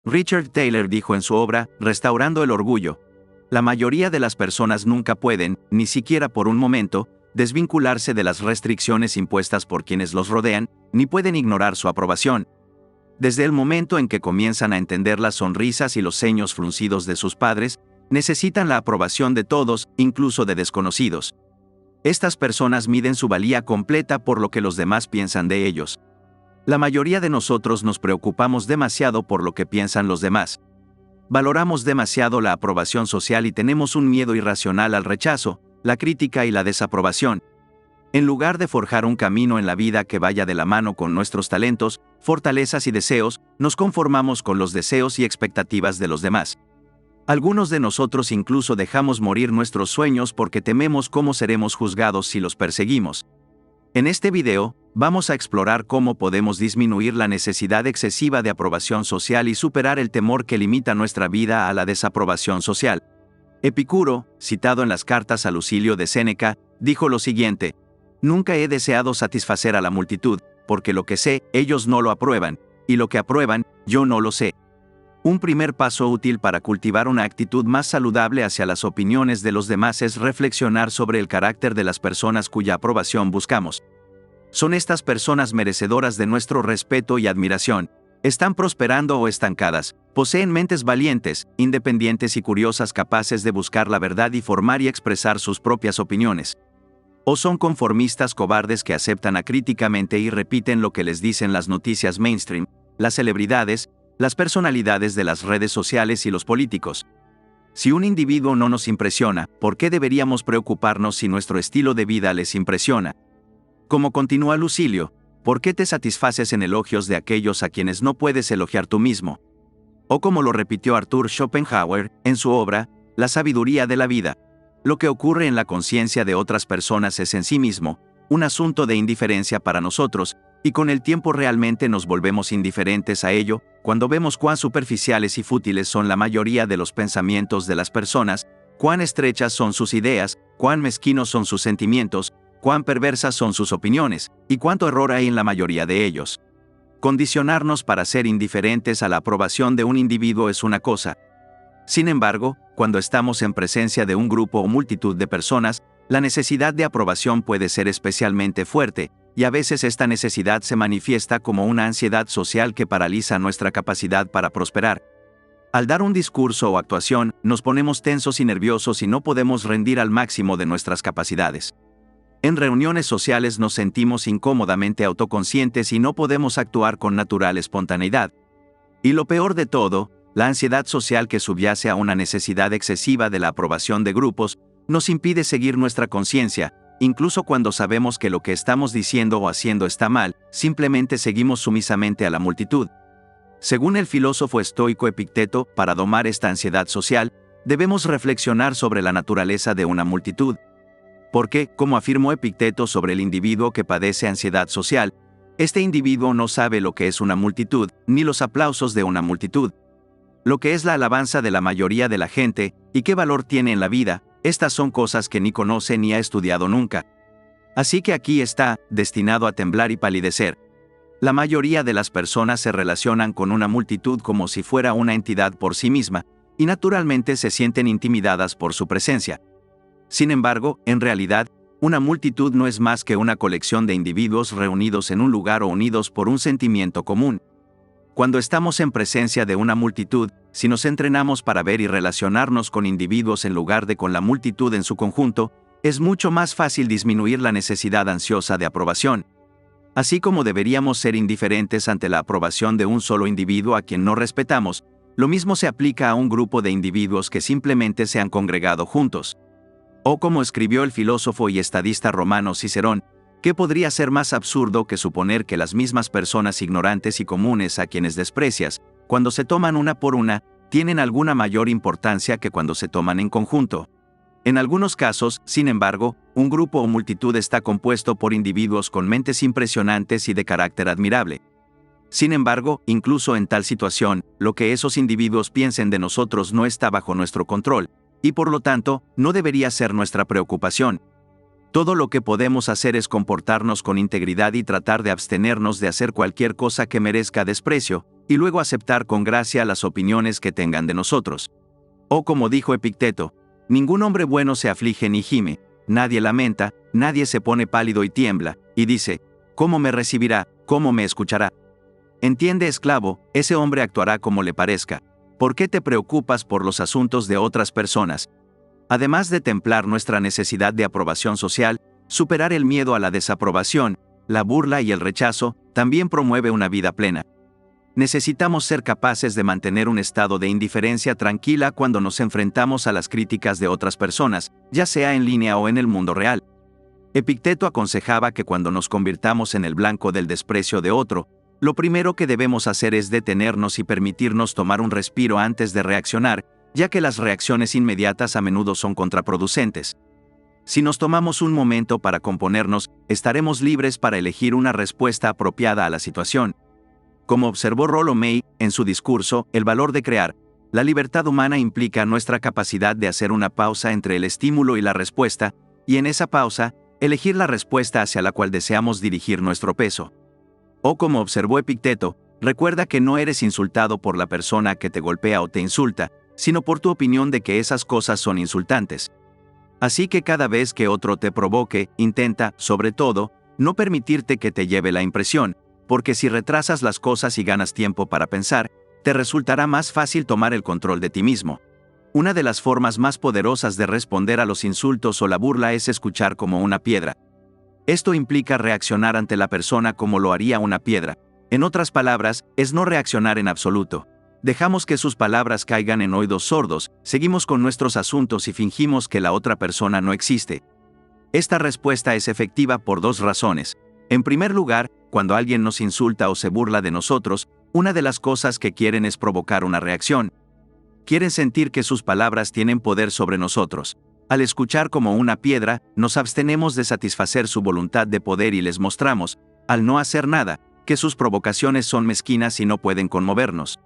Richard Taylor dijo en su obra, Restaurando el Orgullo: la mayoría de las personas nunca pueden, ni siquiera por un momento, desvincularse de las restricciones impuestas por quienes los rodean, ni pueden ignorar su aprobación. Desde el momento en que comienzan a entender las sonrisas y los ceños fruncidos de sus padres, necesitan la aprobación de todos, incluso de desconocidos. Estas personas miden su valía completa por lo que los demás piensan de ellos. La mayoría de nosotros nos preocupamos demasiado por lo que piensan los demás. Valoramos demasiado la aprobación social y tenemos un miedo irracional al rechazo, la crítica y la desaprobación. En lugar de forjar un camino en la vida que vaya de la mano con nuestros talentos, fortalezas y deseos, nos conformamos con los deseos y expectativas de los demás. Algunos de nosotros incluso dejamos morir nuestros sueños porque tememos cómo seremos juzgados si los perseguimos. En este video, vamos a explorar cómo podemos disminuir la necesidad excesiva de aprobación social y superar el temor que limita nuestra vida a la desaprobación social. Epicuro, citado en las cartas a Lucilio de Séneca, dijo lo siguiente: «Nunca he deseado satisfacer a la multitud, porque lo que sé, ellos no lo aprueban, y lo que aprueban, yo no lo sé». Un primer paso útil para cultivar una actitud más saludable hacia las opiniones de los demás es reflexionar sobre el carácter de las personas cuya aprobación buscamos. ¿Son estas personas merecedoras de nuestro respeto y admiración? ¿Están prosperando o estancadas? ¿Poseen mentes valientes, independientes y curiosas capaces de buscar la verdad y formar y expresar sus propias opiniones? ¿O son conformistas cobardes que aceptan acríticamente y repiten lo que les dicen las noticias mainstream, las celebridades, las personalidades de las redes sociales y los políticos? Si un individuo no nos impresiona, ¿por qué deberíamos preocuparnos si nuestro estilo de vida les impresiona? Como continúa Lucilio, ¿por qué te satisfaces en elogios de aquellos a quienes no puedes elogiar tú mismo? O como lo repitió Arthur Schopenhauer en su obra, La sabiduría de la vida: lo que ocurre en la conciencia de otras personas es en sí mismo un asunto de indiferencia para nosotros, y con el tiempo realmente nos volvemos indiferentes a ello, cuando vemos cuán superficiales y fútiles son la mayoría de los pensamientos de las personas, cuán estrechas son sus ideas, cuán mezquinos son sus sentimientos, cuán perversas son sus opiniones, y cuánto error hay en la mayoría de ellos. Condicionarnos para ser indiferentes a la aprobación de un individuo es una cosa. Sin embargo, cuando estamos en presencia de un grupo o multitud de personas, la necesidad de aprobación puede ser especialmente fuerte, y a veces esta necesidad se manifiesta como una ansiedad social que paraliza nuestra capacidad para prosperar. Al dar un discurso o actuación, nos ponemos tensos y nerviosos y no podemos rendir al máximo de nuestras capacidades. En reuniones sociales nos sentimos incómodamente autoconscientes y no podemos actuar con natural espontaneidad. Y lo peor de todo, la ansiedad social que subyace a una necesidad excesiva de la aprobación de grupos, nos impide seguir nuestra conciencia, incluso cuando sabemos que lo que estamos diciendo o haciendo está mal, simplemente seguimos sumisamente a la multitud. Según el filósofo estoico Epicteto, para domar esta ansiedad social, debemos reflexionar sobre la naturaleza de una multitud. Porque, como afirmó Epicteto sobre el individuo que padece ansiedad social, este individuo no sabe lo que es una multitud, ni los aplausos de una multitud. Lo que es la alabanza de la mayoría de la gente, y qué valor tiene en la vida, estas son cosas que ni conoce ni ha estudiado nunca. Así que aquí está, destinado a temblar y palidecer. La mayoría de las personas se relacionan con una multitud como si fuera una entidad por sí misma, y naturalmente se sienten intimidadas por su presencia. Sin embargo, en realidad, una multitud no es más que una colección de individuos reunidos en un lugar o unidos por un sentimiento común. Cuando estamos en presencia de una multitud, si nos entrenamos para ver y relacionarnos con individuos en lugar de con la multitud en su conjunto, es mucho más fácil disminuir la necesidad ansiosa de aprobación. Así como deberíamos ser indiferentes ante la aprobación de un solo individuo a quien no respetamos, lo mismo se aplica a un grupo de individuos que simplemente se han congregado juntos. O como escribió el filósofo y estadista romano Cicerón, ¿qué podría ser más absurdo que suponer que las mismas personas ignorantes y comunes a quienes desprecias, cuando se toman una por una, tienen alguna mayor importancia que cuando se toman en conjunto? En algunos casos, sin embargo, un grupo o multitud está compuesto por individuos con mentes impresionantes y de carácter admirable. Sin embargo, incluso en tal situación, lo que esos individuos piensen de nosotros no está bajo nuestro control, y por lo tanto, no debería ser nuestra preocupación. Todo lo que podemos hacer es comportarnos con integridad y tratar de abstenernos de hacer cualquier cosa que merezca desprecio, y luego aceptar con gracia las opiniones que tengan de nosotros. O como dijo Epicteto, ningún hombre bueno se aflige ni gime, nadie lamenta, nadie se pone pálido y tiembla, y dice, ¿cómo me recibirá? ¿Cómo me escuchará? Entiende, esclavo, ese hombre actuará como le parezca. ¿Por qué te preocupas por los asuntos de otras personas? Además de templar nuestra necesidad de aprobación social, superar el miedo a la desaprobación, la burla y el rechazo, también promueve una vida plena. Necesitamos ser capaces de mantener un estado de indiferencia tranquila cuando nos enfrentamos a las críticas de otras personas, ya sea en línea o en el mundo real. Epicteto aconsejaba que cuando nos convirtamos en el blanco del desprecio de otro, lo primero que debemos hacer es detenernos y permitirnos tomar un respiro antes de reaccionar, ya que las reacciones inmediatas a menudo son contraproducentes. Si nos tomamos un momento para componernos, estaremos libres para elegir una respuesta apropiada a la situación. Como observó Rollo May en su discurso El valor de crear, la libertad humana implica nuestra capacidad de hacer una pausa entre el estímulo y la respuesta, y en esa pausa, elegir la respuesta hacia la cual deseamos dirigir nuestro peso. O como observó Epicteto, recuerda que no eres insultado por la persona que te golpea o te insulta, sino por tu opinión de que esas cosas son insultantes. Así que cada vez que otro te provoque, intenta, sobre todo, no permitirte que te lleve la impresión, porque si retrasas las cosas y ganas tiempo para pensar, te resultará más fácil tomar el control de ti mismo. Una de las formas más poderosas de responder a los insultos o la burla es escuchar como una piedra. Esto implica reaccionar ante la persona como lo haría una piedra. En otras palabras, es no reaccionar en absoluto. Dejamos que sus palabras caigan en oídos sordos, seguimos con nuestros asuntos y fingimos que la otra persona no existe. Esta respuesta es efectiva por dos razones. En primer lugar, cuando alguien nos insulta o se burla de nosotros, una de las cosas que quieren es provocar una reacción. Quieren sentir que sus palabras tienen poder sobre nosotros. Al escuchar como una piedra, nos abstenemos de satisfacer su voluntad de poder y les mostramos, al no hacer nada, que sus provocaciones son mezquinas y no pueden conmovernos.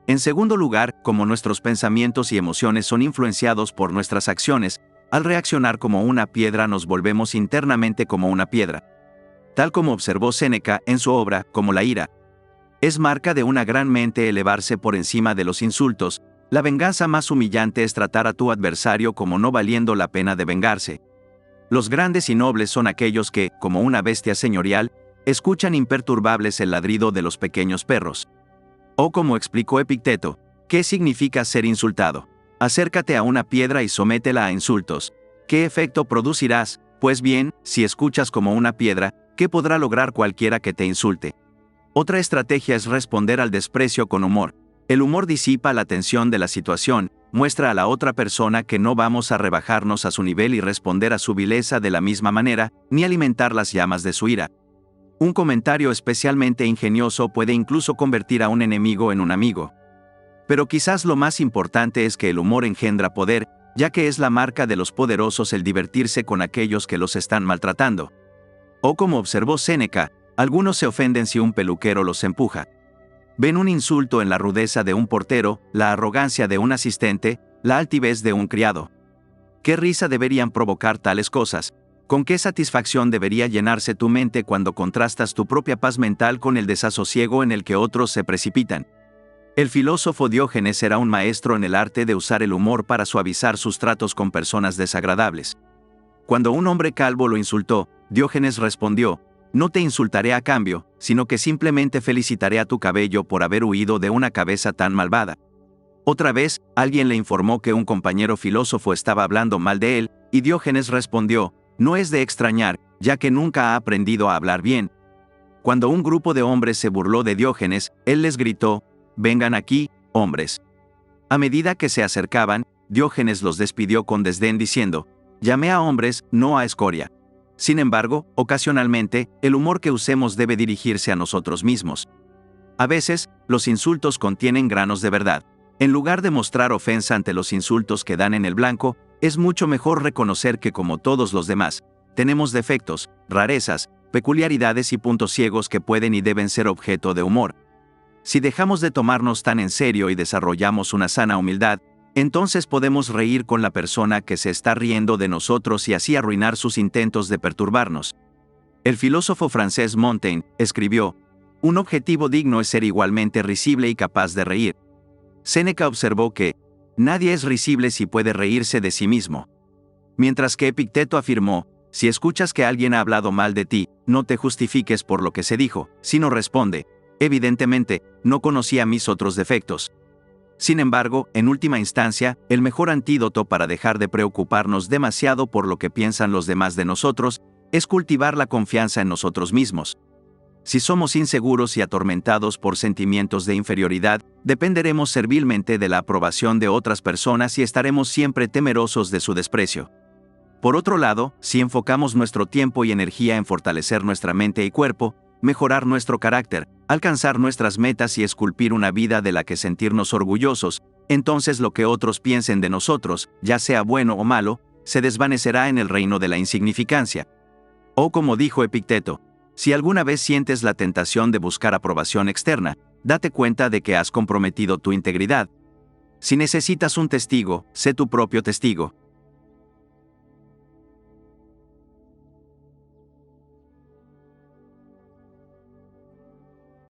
En segundo lugar, como nuestros pensamientos y emociones son influenciados por nuestras acciones, al reaccionar como una piedra nos volvemos internamente como una piedra. Tal como observó Séneca en su obra, como la ira. Es marca de una gran mente elevarse por encima de los insultos. La venganza más humillante es tratar a tu adversario como no valiendo la pena de vengarse. Los grandes y nobles son aquellos que, como una bestia señorial, escuchan imperturbables el ladrido de los pequeños perros. O como explicó Epicteto, ¿qué significa ser insultado? Acércate a una piedra y sométela a insultos. ¿Qué efecto producirás? Pues bien, si escuchas como una piedra, ¿qué podrá lograr cualquiera que te insulte? Otra estrategia es responder al desprecio con humor. El humor disipa la tensión de la situación, muestra a la otra persona que no vamos a rebajarnos a su nivel y responder a su vileza de la misma manera, ni alimentar las llamas de su ira. Un comentario especialmente ingenioso puede incluso convertir a un enemigo en un amigo. Pero quizás lo más importante es que el humor engendra poder, ya que es la marca de los poderosos el divertirse con aquellos que los están maltratando. O como observó Séneca, algunos se ofenden si un peluquero los empuja. Ven un insulto en la rudeza de un portero, la arrogancia de un asistente, la altivez de un criado. ¿Qué risa deberían provocar tales cosas? ¿Con qué satisfacción debería llenarse tu mente cuando contrastas tu propia paz mental con el desasosiego en el que otros se precipitan? El filósofo Diógenes era un maestro en el arte de usar el humor para suavizar sus tratos con personas desagradables. Cuando un hombre calvo lo insultó, Diógenes respondió: no te insultaré a cambio, sino que simplemente felicitaré a tu cabello por haber huido de una cabeza tan malvada. Otra vez, alguien le informó que un compañero filósofo estaba hablando mal de él, y Diógenes respondió: no es de extrañar, ya que nunca ha aprendido a hablar bien. Cuando un grupo de hombres se burló de Diógenes, él les gritó: vengan aquí, hombres. A medida que se acercaban, Diógenes los despidió con desdén diciendo: llamé a hombres, no a escoria. Sin embargo, ocasionalmente, el humor que usemos debe dirigirse a nosotros mismos. A veces, los insultos contienen granos de verdad. En lugar de mostrar ofensa ante los insultos que dan en el blanco, es mucho mejor reconocer que, como todos los demás, tenemos defectos, rarezas, peculiaridades y puntos ciegos que pueden y deben ser objeto de humor. Si dejamos de tomarnos tan en serio y desarrollamos una sana humildad, entonces podemos reír con la persona que se está riendo de nosotros y así arruinar sus intentos de perturbarnos. El filósofo francés Montaigne escribió: Un objetivo digno es ser igualmente risible y capaz de reír. Séneca observó que nadie es risible si puede reírse de sí mismo. Mientras que Epicteto afirmó, si escuchas que alguien ha hablado mal de ti, no te justifiques por lo que se dijo, sino responde, evidentemente, no conocía mis otros defectos. Sin embargo, en última instancia, el mejor antídoto para dejar de preocuparnos demasiado por lo que piensan los demás de nosotros, es cultivar la confianza en nosotros mismos. Si somos inseguros y atormentados por sentimientos de inferioridad, dependeremos servilmente de la aprobación de otras personas y estaremos siempre temerosos de su desprecio. Por otro lado, si enfocamos nuestro tiempo y energía en fortalecer nuestra mente y cuerpo, mejorar nuestro carácter, alcanzar nuestras metas y esculpir una vida de la que sentirnos orgullosos, entonces lo que otros piensen de nosotros, ya sea bueno o malo, se desvanecerá en el reino de la insignificancia. O como dijo Epicteto, si alguna vez sientes la tentación de buscar aprobación externa, date cuenta de que has comprometido tu integridad. Si necesitas un testigo, sé tu propio testigo.